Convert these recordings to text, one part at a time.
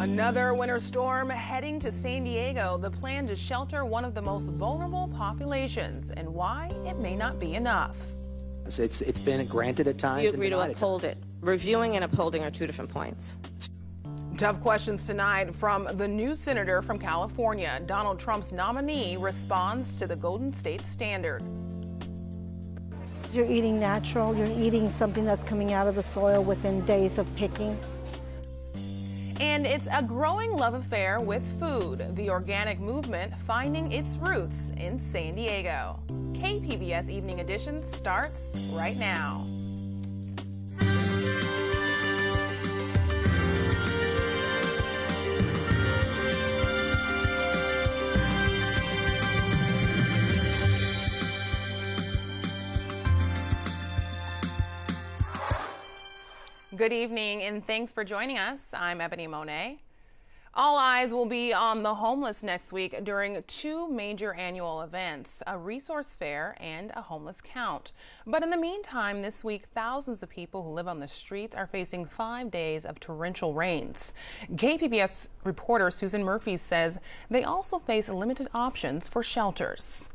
Another winter storm heading to San Diego. The plan to shelter one of the most vulnerable populations and why it may not be enough. It's been granted at times. You agree to uphold it. Reviewing and upholding are two different points. Tough questions tonight from the new senator from California. Donald Trump's nominee responds to the Golden State Standard. You're eating natural. You're eating something that's coming out of the soil within days of picking. And it's a growing love affair with food. The organic movement finding its roots in San Diego. KPBS Evening Edition starts right now. Good evening and thanks for joining us. I'm Ebony Monet. All eyes will be on the homeless next week during two major annual events, a resource fair and a homeless count. But in the meantime, this week, thousands of people who live on the streets are facing 5 days of torrential rains. KPBS reporter Susan Murphy says they also face limited options for shelters.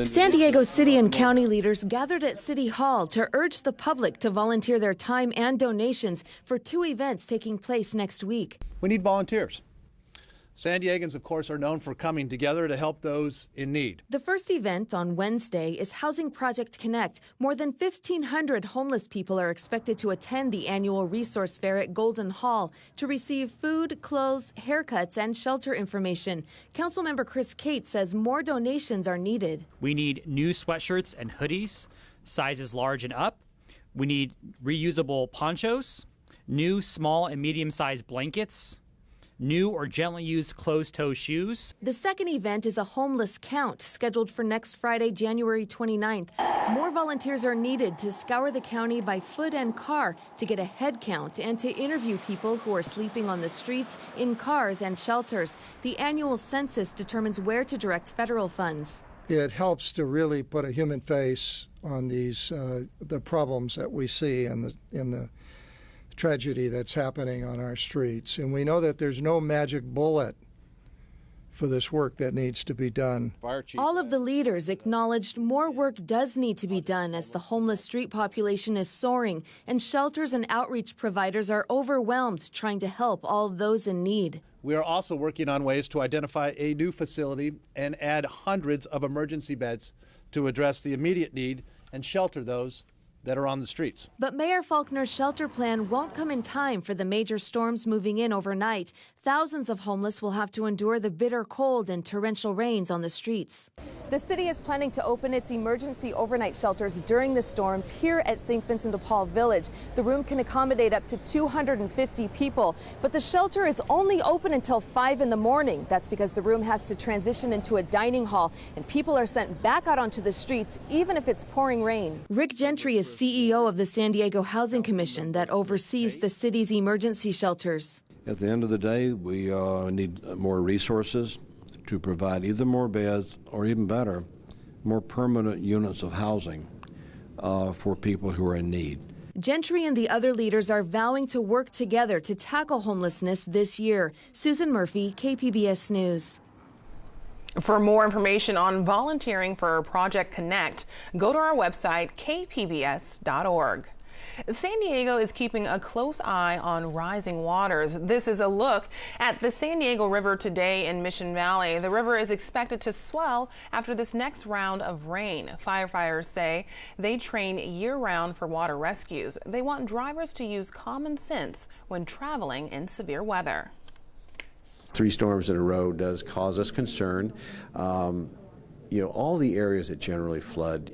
San Diego city and county leaders gathered at City Hall to urge the public to volunteer their time and donations for two events taking place next week. We need volunteers. San Diegans, of course, are known for coming together to help those in need. The first event on Wednesday is Housing Project Connect. More than 1,500 homeless people are expected to attend the annual resource fair at Golden Hall to receive food, clothes, haircuts, and shelter information. Councilmember Chris Cate says more donations are needed. We need new sweatshirts and hoodies, sizes large and up. We need reusable ponchos, new small and medium-sized blankets, new or gently used closed-toe shoes. The second event is a homeless count scheduled for next Friday, January 29th. More volunteers are needed to scour the county by foot and car to get a head count and to interview people who are sleeping on the streets, in cars and shelters. The annual census determines where to direct federal funds. It helps to really put a human face on these the problems that we see in the tragedy that's happening on our streets. And we know that there's no magic bullet for this work that needs to be done. All of the leaders acknowledged more work does need to be done as the homeless street population is soaring and shelters and outreach providers are overwhelmed trying to help all of those in need. We are also working on ways to identify a new facility and add hundreds of emergency beds to address the immediate need and shelter those that are on the streets. But Mayor Faulkner's shelter plan won't come in time for the major storms moving in overnight. Thousands of homeless will have to endure the bitter cold and torrential rains on the streets. The city is planning to open its emergency overnight shelters during the storms here at St. Vincent de Paul Village. The room can accommodate up to 250 people, but the shelter is only open until 5 in the morning. That's because the room has to transition into a dining hall, and people are sent back out onto the streets even if it's pouring rain. Rick Gentry is CEO of the San Diego Housing Commission that oversees the city's emergency shelters. At the end of the day, we need more resources to provide either more beds or, even better, more permanent units of housing for people who are in need. Gentry and the other leaders are vowing to work together to tackle homelessness this year. Susan Murphy, KPBS News. For more information on volunteering for Project Connect, go to our website, kpbs.org. San Diego is keeping a close eye on rising waters. This is a look at the San Diego River today in Mission Valley. The river is expected to swell after this next round of rain. Firefighters say they train year-round for water rescues. They want drivers to use common sense when traveling in severe weather. 3 storms in a row does cause us concern. All the areas that generally flood,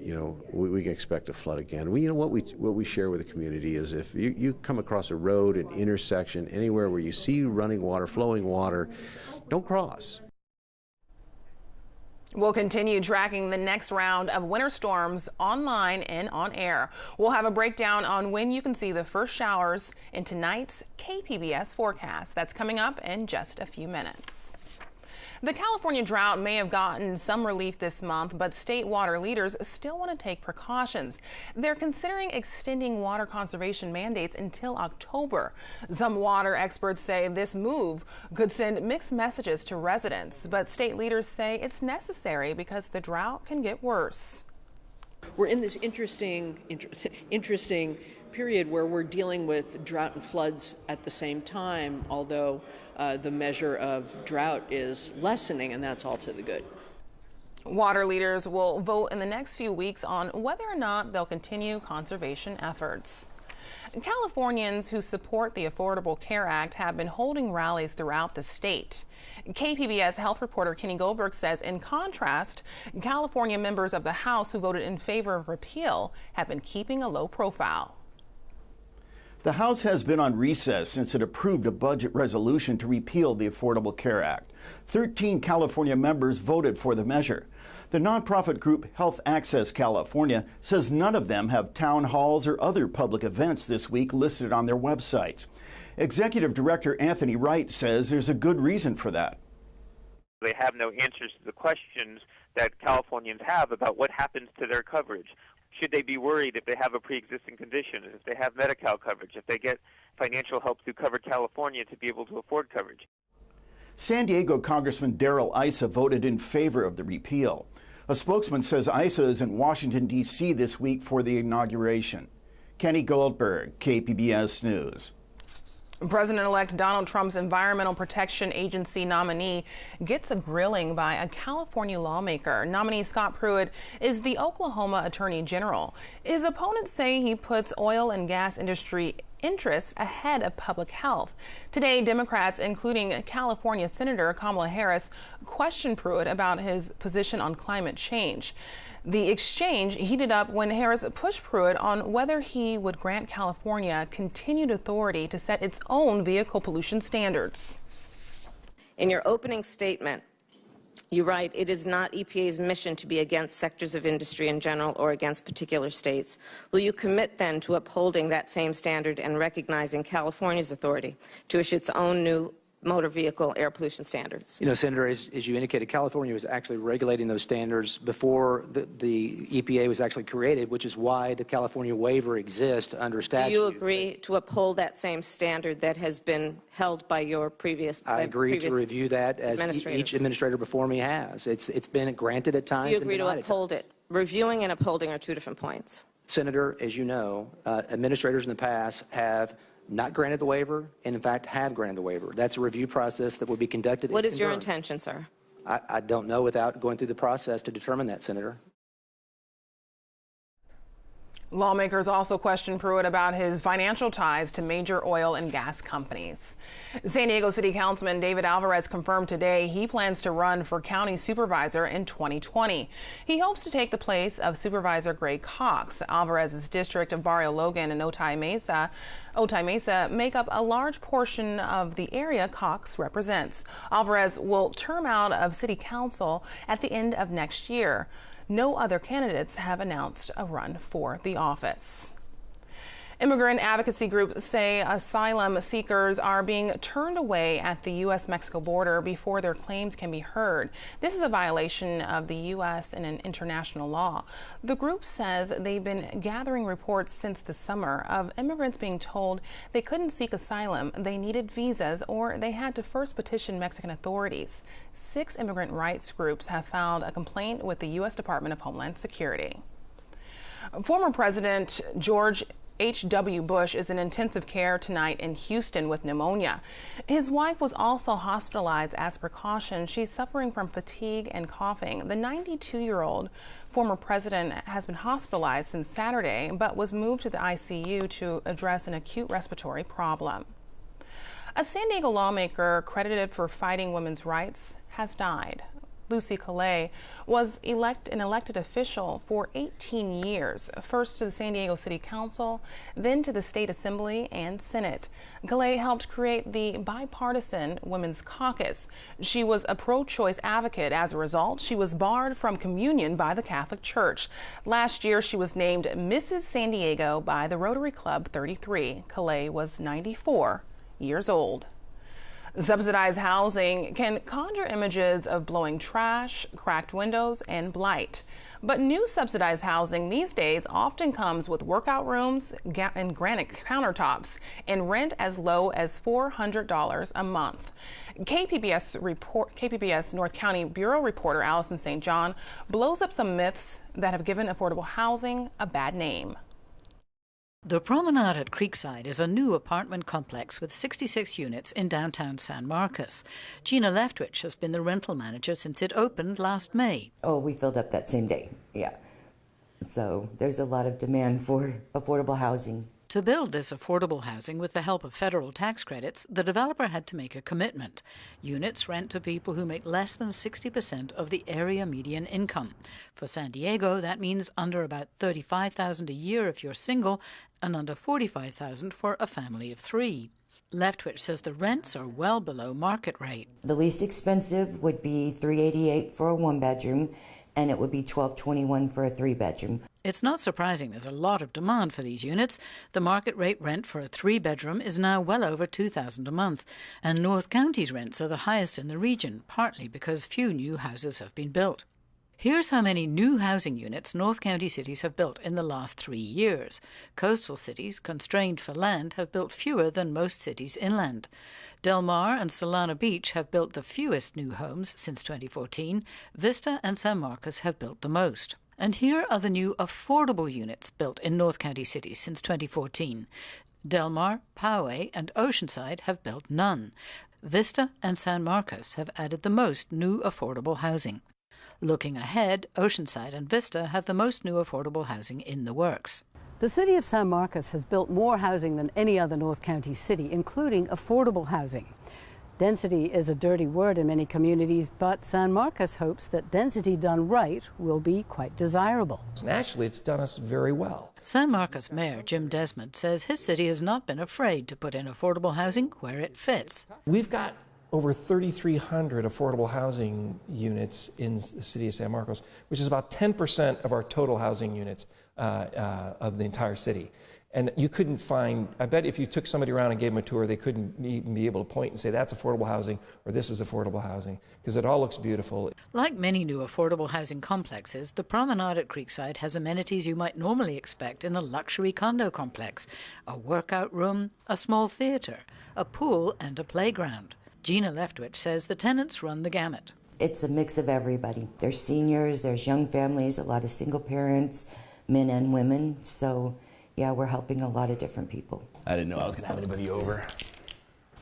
we can expect to flood again. What we share with the community is if you come across a road, an intersection, anywhere where you see running water, flowing water, don't cross. We'll continue tracking the next round of winter storms online and on air. We'll have a breakdown on when you can see the first showers in tonight's KPBS forecast. That's coming up in just a few minutes. The California drought may have gotten some relief this month, but state water leaders still want to take precautions. They're considering extending water conservation mandates until October. Some water experts say this move could send mixed messages to residents, but state leaders say it's necessary because the drought can get worse. We're in this interesting period where we're dealing with drought and floods at the same time, although the measure of drought is lessening, and that's all to the good. Water leaders will vote in the next few weeks on whether or not they'll continue conservation efforts. Californians who support the Affordable Care Act have been holding rallies throughout the state. KPBS health reporter Kenny Goldberg says, in contrast, California members of the House who voted in favor of repeal have been keeping a low profile. The House has been on recess since it approved a budget resolution to repeal the Affordable Care Act. 13 California members voted for the measure. The nonprofit group Health Access California says none of them have town halls or other public events this week listed on their websites. Executive Director Anthony Wright says there's a good reason for that. They have no answers to the questions that Californians have about what happens to their coverage. Should they be worried if they have a pre-existing condition, if they have Medi-Cal coverage, if they get financial help through Covered California to be able to afford coverage? San Diego Congressman Darrell Issa voted in favor of the repeal. A spokesman says Issa is in Washington, D.C. this week for the inauguration. Kenny Goldberg, KPBS News. President-elect Donald Trump's Environmental Protection Agency nominee gets a grilling by a California lawmaker. Nominee Scott Pruitt is the Oklahoma Attorney General. His opponents say he puts oil and gas industry interests ahead of public health. Today, Democrats, including California Senator Kamala Harris, questioned Pruitt about his position on climate change. The exchange heated up when Harris pushed Pruitt on whether he would grant California continued authority to set its own vehicle pollution standards. In your opening statement, you write, it is not EPA's mission to be against sectors of industry in general or against particular states. Will you commit then to upholding that same standard and recognizing California's authority to issue its own new motor vehicle air pollution standards? You know, Senator, as you indicated, California was actually regulating those standards before the EPA was actually created, which is why the California waiver exists under statute. Do you agree to uphold that same standard that has been held by your previous I agree to review that, as each administrator before me has. It's been granted at times. Do you agree to uphold it? Reviewing and upholding are two different points. Senator, as you know, administrators in the past have not granted the waiver, and in fact have granted the waiver. That's a review process that will be conducted. What is your intention, sir? I don't know without going through the process to determine that, Senator. Lawmakers also questioned Pruitt about his financial ties to major oil and gas companies. San Diego City Councilman David Alvarez confirmed today he plans to run for county supervisor in 2020. He hopes to take the place of Supervisor Gray Cox. Alvarez's district of Barrio Logan and Otay Mesa make up a large portion of the area Cox represents. Alvarez will term out of city council at the end of next year. No other candidates have announced a run for the office. Immigrant advocacy groups say asylum seekers are being turned away at the U.S.-Mexico border before their claims can be heard. This is a violation of the U.S. and an international law. The group says they've been gathering reports since the summer of immigrants being told they couldn't seek asylum, they needed visas, or they had to first petition Mexican authorities. 6 immigrant rights groups have filed a complaint with the U.S. Department of Homeland Security. Former President George H.W. Bush is in intensive care tonight in Houston with pneumonia. His wife was also hospitalized as a precaution. She's suffering from fatigue and coughing. The 92-year-old former president has been hospitalized since Saturday, but was moved to the ICU to address an acute respiratory problem. A San Diego lawmaker credited for fighting women's rights has died. Lucy Calais was an elected official for 18 years, first to the San Diego City Council, then to the State Assembly and Senate. Calais helped create the bipartisan Women's Caucus. She was a pro-choice advocate. As a result, she was barred from communion by the Catholic Church. Last year, she was named Mrs. San Diego by the Rotary Club 33. Calais was 94 years old. Subsidized housing can conjure images of blowing trash, cracked windows, and blight. But new subsidized housing these days often comes with workout rooms and granite countertops and rent as low as $400 a month. KPBS North County Bureau reporter Allison St. John blows up some myths that have given affordable housing a bad name. The Promenade at Creekside is a new apartment complex with 66 units in downtown San Marcos. Gina Leftwich has been the rental manager since it opened last May. Oh, we filled up that same day, yeah. So there's a lot of demand for affordable housing. To build this affordable housing with the help of federal tax credits, the developer had to make a commitment. Units rent to people who make less than 60% of the area median income. For San Diego, that means under about $35,000 a year if you're single and under $45,000 for a family of three. Leftwich says the rents are well below market rate. The least expensive would be $388 for a one-bedroom, and it would be $1,221 for a three-bedroom. It's not surprising there's a lot of demand for these units. The market rate rent for a three-bedroom is now well over $2,000 a month, and North County's rents are the highest in the region, partly because few new houses have been built. Here's how many new housing units North County cities have built in the last 3 years. Coastal cities, constrained for land, have built fewer than most cities inland. Del Mar and Solana Beach have built the fewest new homes since 2014. Vista and San Marcos have built the most. And here are the new affordable units built in North County cities since 2014. Del Mar, Poway, and Oceanside have built none. Vista and San Marcos have added the most new affordable housing. Looking ahead, Oceanside and Vista have the most new affordable housing in the works. The city of San Marcos has built more housing than any other North County city, including affordable housing. Density is a dirty word in many communities, but San Marcos hopes that density done right will be quite desirable. And actually, it's done us very well. San Marcos Mayor Jim Desmond says his city has not been afraid to put in affordable housing where it fits. We've got over 3,300 affordable housing units in the city of San Marcos, which is about 10% of our total housing units of the entire city. And you couldn't find, I bet if you took somebody around and gave them a tour, they couldn't even be able to point and say that's affordable housing or this is affordable housing, because it all looks beautiful. Like many new affordable housing complexes, the Promenade at Creekside has amenities you might normally expect in a luxury condo complex: a workout room, a small theater, a pool, and a playground. Gina Leftwich says the tenants run the gamut. It's a mix of everybody. There's seniors, there's young families, a lot of single parents, men and women. So, yeah, we're helping a lot of different people. I didn't know I was going to have anybody over.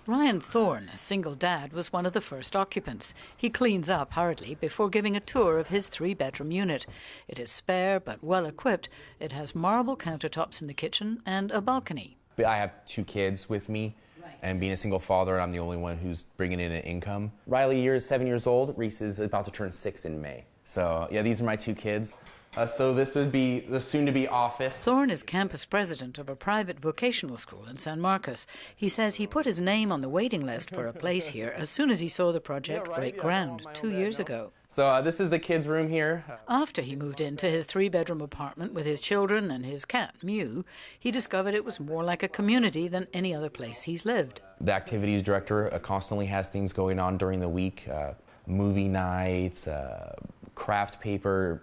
Ryan Thorne, a single dad, was one of the first occupants. He cleans up hurriedly before giving a tour of his three-bedroom unit. It is spare but well equipped. It has marble countertops in the kitchen and a balcony. I have 2 kids with me. And being a single father, I'm the only one who's bringing in an income. Riley is 7 years old. Reese is about to turn 6 in May. So yeah, these are my 2 kids. So this would be the soon-to-be office. Thorne is campus president of a private vocational school in San Marcos. He says he put his name on the waiting list for a place here as soon as he saw the project break ground 2 years ago. So this is the kids' room here. After he moved into his 3-bedroom apartment with his children and his cat, Mew, he discovered it was more like a community than any other place he's lived. The activities director constantly has things going on during the week, movie nights, craft paper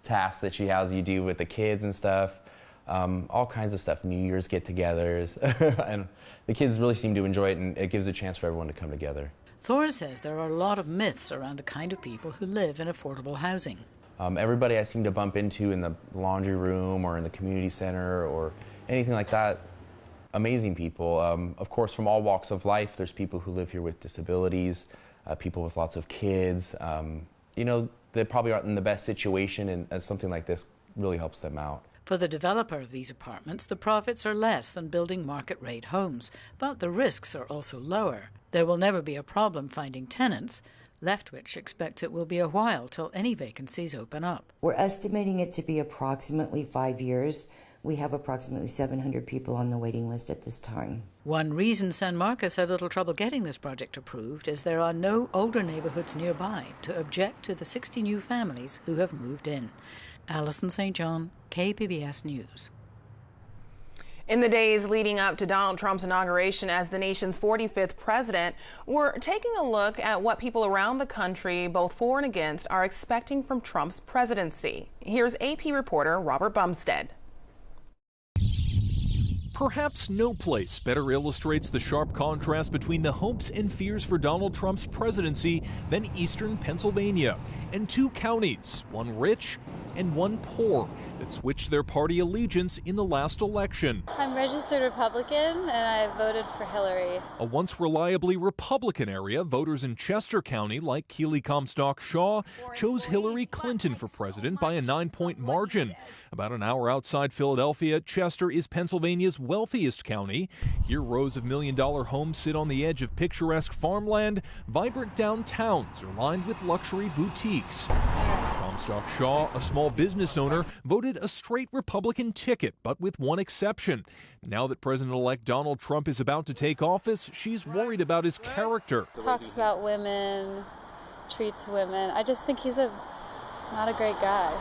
tasks that she has you do with the kids and stuff, all kinds of stuff, New Year's get-togethers, and the kids really seem to enjoy it, and it gives a chance for everyone to come together. Thorne says there are a lot of myths around the kind of people who live in affordable housing. Everybody I seem to bump into in the laundry room or in the community center or anything like that, amazing people. Of course, from all walks of life, there's people who live here with disabilities, people with lots of kids. You know, they probably aren't in the best situation, and something like this really helps them out. For the developer of these apartments, the profits are less than building market-rate homes, but the risks are also lower. There will never be a problem finding tenants. Leftwich expects it will be a while till any vacancies open up. We're estimating it to be approximately 5 years. We have approximately 700 people on the waiting list at this time. One reason San Marcos had little trouble getting this project approved is there are no older neighborhoods nearby to object to the 60 new families who have moved in. Allison St. John, KPBS News. In the days leading up to Donald Trump's inauguration as the nation's 45th president, we're taking a look at what people around the country, both for and against, are expecting from Trump's presidency. Here's AP reporter Robert Bumstead. Perhaps no place better illustrates the sharp contrast between the hopes and fears for Donald Trump's presidency than eastern Pennsylvania, and two counties, one rich and one poor, that switched their party allegiance in the last election. I'm registered Republican and I voted for Hillary. A once reliably Republican area, voters in Chester County, like Keeley-Comstock-Shaw, chose Hillary Clinton for president by a 9-point margin. About an hour outside Philadelphia, Chester is Pennsylvania's wealthiest county. Here, rows of million-dollar homes sit on the edge of picturesque farmland. Vibrant downtowns are lined with luxury boutiques. Comstock-Shaw, a small business owner, voted a straight Republican ticket, but with one exception. Now that President-elect Donald Trump is about to take office, she's worried about his character. Talks about women, treats women. I just think he's not a great guy.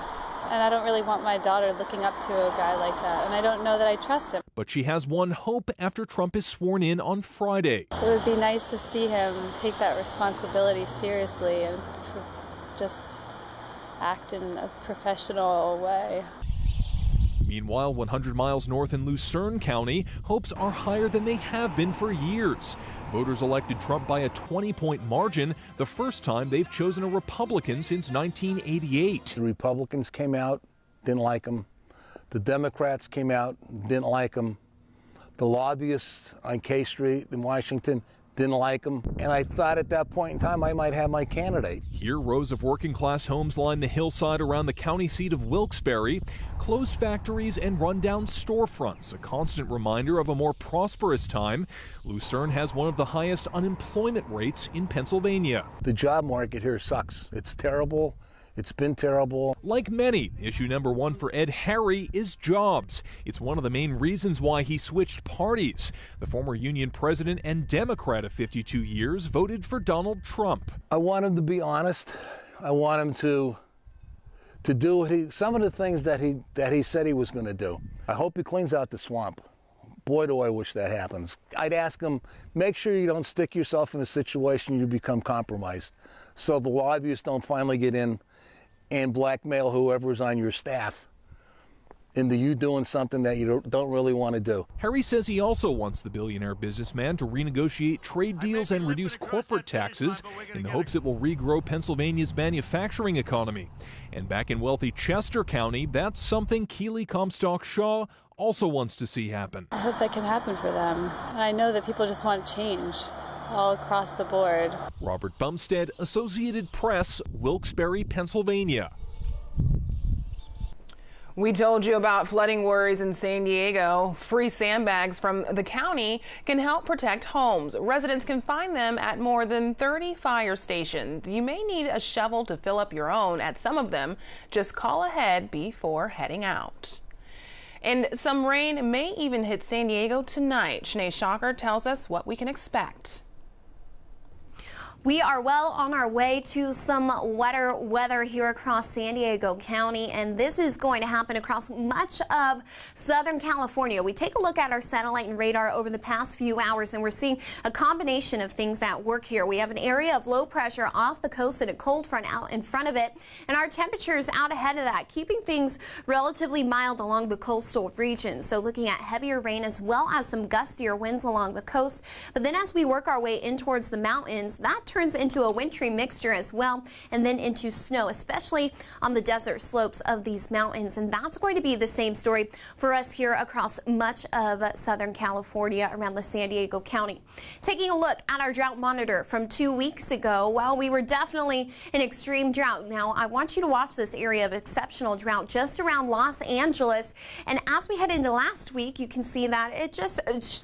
And I don't really want my daughter looking up to a guy like that. And I don't know that I trust him. But she has one hope after Trump is sworn in on Friday. It would be nice to see him take that responsibility seriously and just act in a professional way. Meanwhile, 100 miles north in Lucerne County, hopes are higher than they have been for years. Voters elected Trump by a 20-point margin, the first time they've chosen a Republican since 1988. The Republicans came out, didn't like him. The Democrats came out, didn't like him. The lobbyists on K Street in Washington didn't like him, and I thought at that point in time I might have my candidate. Here, rows of working-class homes line the hillside around the county seat of Wilkes-Barre. Closed factories and rundown storefronts, a constant reminder of a more prosperous time. Lucerne has one of the highest unemployment rates in Pennsylvania. The job market here sucks. It's terrible. It's been terrible. Like many, issue number one for Ed Harry is jobs. It's one of the main reasons why he switched parties. The former union president and Democrat of 52 years voted for Donald Trump. I want him to be honest. I want him to do some of the things that he said he was going to do. I hope he cleans out the swamp. Boy, do I wish that happens. I'd ask him, make sure you don't stick yourself in a situation you become compromised, so the lobbyists don't finally get in and blackmail whoever's on your staff into you doing something that you don't really want to do. Harry says he also wants the billionaire businessman to renegotiate trade deals and reduce corporate taxes in the hopes it will regrow Pennsylvania's manufacturing economy. And back in wealthy Chester County, that's something Keeley-Comstock-Shaw also wants to see happen. I hope that can happen for them. And I know that people just want change all across the board. Robert Bumstead, Associated Press, Wilkes-Barre, Pennsylvania. We told you about flooding worries in San Diego. Free sandbags from the county can help protect homes. Residents can find them at more than 30 fire stations. You may need a shovel to fill up your own at some of them. Just call ahead before heading out. And some rain may even hit San Diego tonight. Shanae Shocker tells us what we can expect. We are well on our way to some wetter weather here across San Diego County, and this is going to happen across much of Southern California. We take a look at our satellite and radar over the past few hours, and we're seeing a combination of things that work here. We have an area of low pressure off the coast and a cold front out in front of it, and our temperatures out ahead of that, keeping things relatively mild along the coastal region. So looking at heavier rain as well as some gustier winds along the coast. But then as we work our way in towards the mountains, that turns into a wintry mixture as well, and then into snow, especially on the desert slopes of these mountains. And that's going to be the same story for us here across much of Southern California around the San Diego County. Taking a look at our drought monitor from 2 weeks ago, well, we were definitely in extreme drought. Now, I want you to watch this area of exceptional drought just around Los Angeles. And as we head into last week, you can see that it just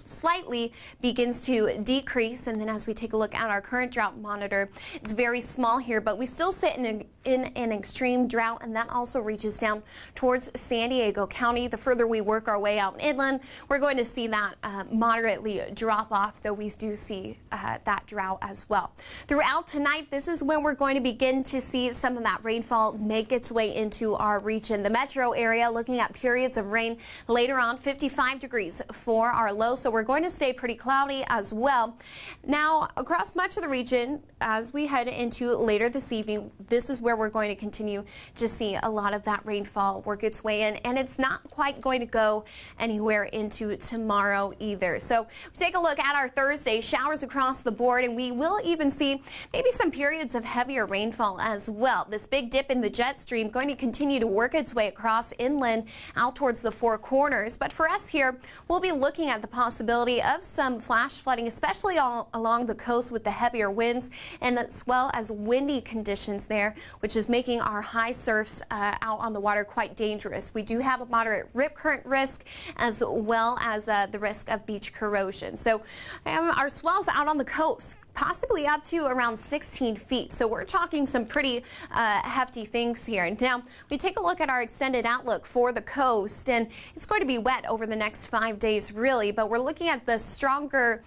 slightly begins to decrease. And then as we take a look at our current drought monitor. It's very small here, but we still sit in an extreme drought, and that also reaches down towards San Diego County. The further we work our way out inland, we're going to see that moderately drop off, though we do see that drought as well. Throughout tonight, this is when we're going to begin to see some of that rainfall make its way into our region. The metro area looking at periods of rain later on, 55 degrees for our low, so we're going to stay pretty cloudy as well. Now, across much of the region, as we head into later this evening, this is where we're going to continue to see a lot of that rainfall work its way in, and it's not quite going to go anywhere into tomorrow either. So take a look at our Thursday, showers across the board, and we will even see maybe some periods of heavier rainfall as well. This big dip in the jet stream going to continue to work its way across inland out towards the Four Corners. But for us here, we'll be looking at the possibility of some flash flooding, especially all along the coast with the heavier winds and as well as windy conditions there, which is making our high surfs out on the water quite dangerous. We do have a moderate rip current risk as well as the risk of beach corrosion. So our swells out on the coast possibly up to around 16 feet. So we're talking some pretty hefty things here. Now, we take a look at our extended outlook for the coast, and it's going to be wet over the next 5 days, really, but we're looking at the stronger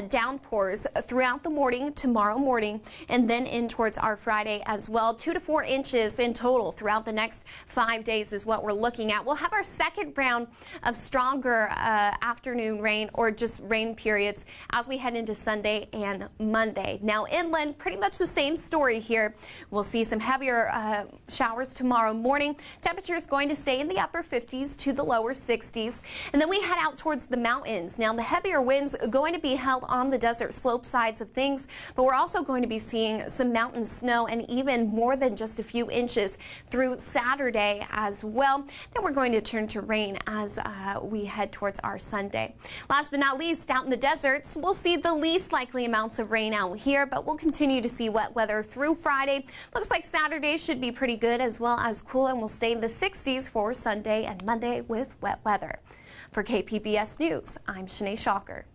downpours throughout the morning, tomorrow morning, and then in towards our Friday as well. 2 to 4 inches in total throughout the next 5 days is what we're looking at. We'll have our second round of stronger afternoon rain or just rain periods as we head into Sunday and Monday. Now inland, pretty much the same story here. We'll see some heavier showers tomorrow morning. Temperature is going to stay in the upper 50s to the lower 60s. And then we head out towards the mountains. Now the heavier winds are going to be held on the desert slope sides of things, but we're also going to be seeing some mountain snow and even more than just a few inches through Saturday as well. Then we're going to turn to rain as we head towards our Sunday. Last but not least, out in the deserts, we'll see the least likely amounts of rain out here, but we'll continue to see wet weather through Friday. Looks like Saturday should be pretty good as well as cool, and we'll stay in the 60s for Sunday and Monday with wet weather. For KPBS News, I'm Shanae Shocker.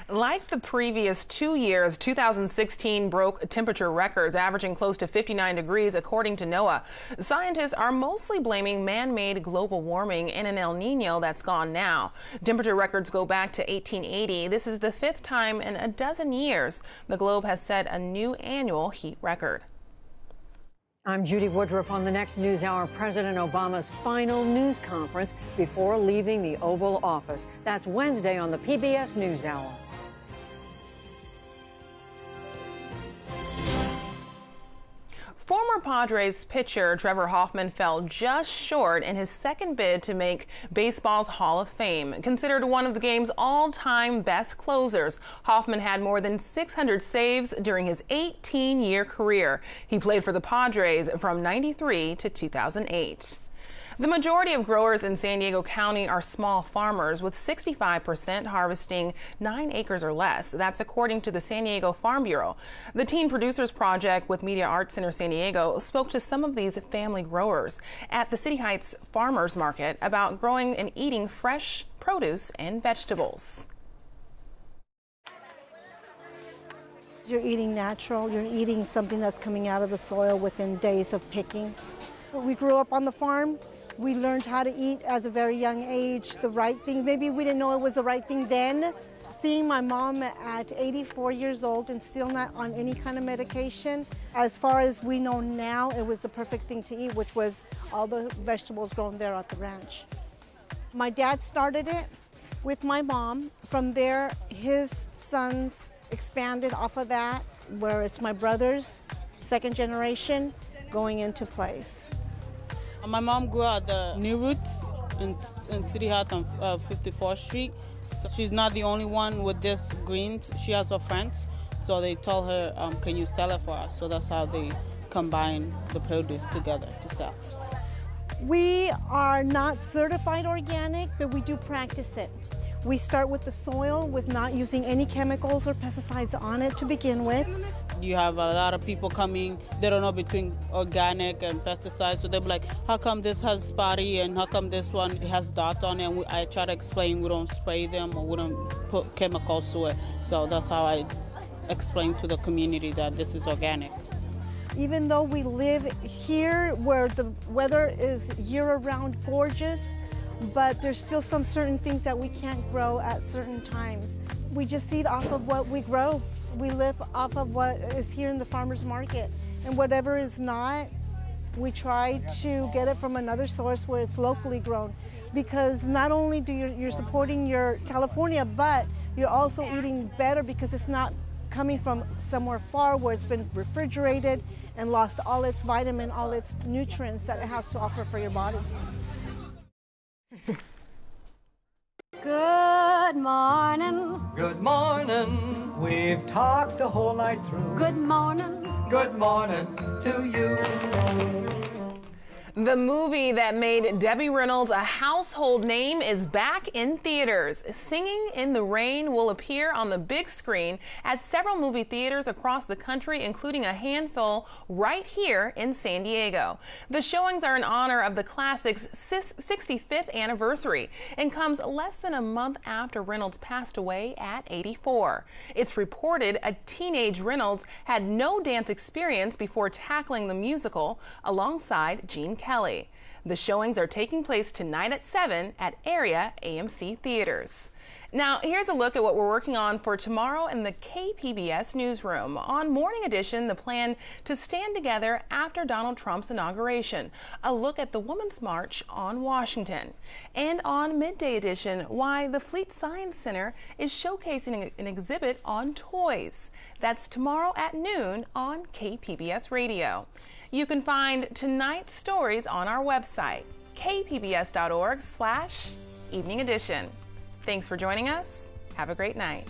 Like the previous 2 years, 2016 broke temperature records, averaging close to 59 degrees, according to NOAA. Scientists are mostly blaming man-made global warming and an El Nino that's gone now. Temperature records go back to 1880. This is the 5th time in a dozen years the globe has set a new annual heat record. I'm Judy Woodruff. On the next NewsHour, President Obama's final news conference before leaving the Oval Office. That's Wednesday on the PBS NewsHour. Former Padres pitcher Trevor Hoffman fell just short in his second bid to make baseball's Hall of Fame. Considered one of the game's all-time best closers, Hoffman had more than 600 saves during his 18-year career. He played for the Padres from '93 to 2008. The majority of growers in San Diego County are small farmers, with 65% harvesting 9 acres or less. That's according to the San Diego Farm Bureau. The Teen Producers Project with Media Arts Center San Diego spoke to some of these family growers at the City Heights Farmers Market about growing and eating fresh produce and vegetables. You're eating natural, you're eating something that's coming out of the soil within days of picking. We grew up on the farm. We learned how to eat as a very young age, the right thing. Maybe we didn't know it was the right thing then. Seeing my mom at 84 years old and still not on any kind of medication, as far as we know now, it was the perfect thing to eat, which was all the vegetables grown there at the ranch. My dad started it with my mom. From there, his sons expanded off of that, where it's my brother's second generation going into place. My mom grew up at the New Roots in City Heights on 54th Street. So she's not the only one with this greens. She has her friends. So they told her, can you sell it for us? So that's how they combine the produce together to sell. We are not certified organic, but we do practice it. We start with the soil with not using any chemicals or pesticides on it to begin with. You have a lot of people coming, they don't know between organic and pesticides, so they'll be like, how come this has spotty and how come this one has dots on it? And I try to explain we don't spray them or we don't put chemicals to it. So that's how I explain to the community that this is organic. Even though we live here where the weather is year-round gorgeous, but there's still some certain things that we can't grow at certain times. We just eat off of what we grow. We live off of what is here in the farmer's market. And whatever is not, we try to get it from another source where it's locally grown. Because not only do you're supporting your California, but you're also eating better because it's not coming from somewhere far where it's been refrigerated and lost all its vitamin, all its nutrients that it has to offer for your body. Good morning. Good morning. We've talked the whole night through. Good morning. Good morning to you. The movie that made Debbie Reynolds a household name is back in theaters. Singing in the Rain will appear on the big screen at several movie theaters across the country, including a handful right here in San Diego. The showings are in honor of the classic's 65th anniversary and comes less than a month after Reynolds passed away at 84. It's reported a teenage Reynolds had no dance experience before tackling the musical alongside Gene Kelly. The showings are taking place tonight at 7 at area AMC theaters. Now, here's a look at what we're working on for tomorrow in the KPBS newsroom. On Morning Edition, the plan to stand together after Donald Trump's inauguration. A look at the Women's March on Washington. And on Midday Edition, why the Fleet Science Center is showcasing an exhibit on toys. That's tomorrow at noon on KPBS Radio. You can find tonight's stories on our website, kpbs.org/evening edition. Thanks for joining us. Have a great night.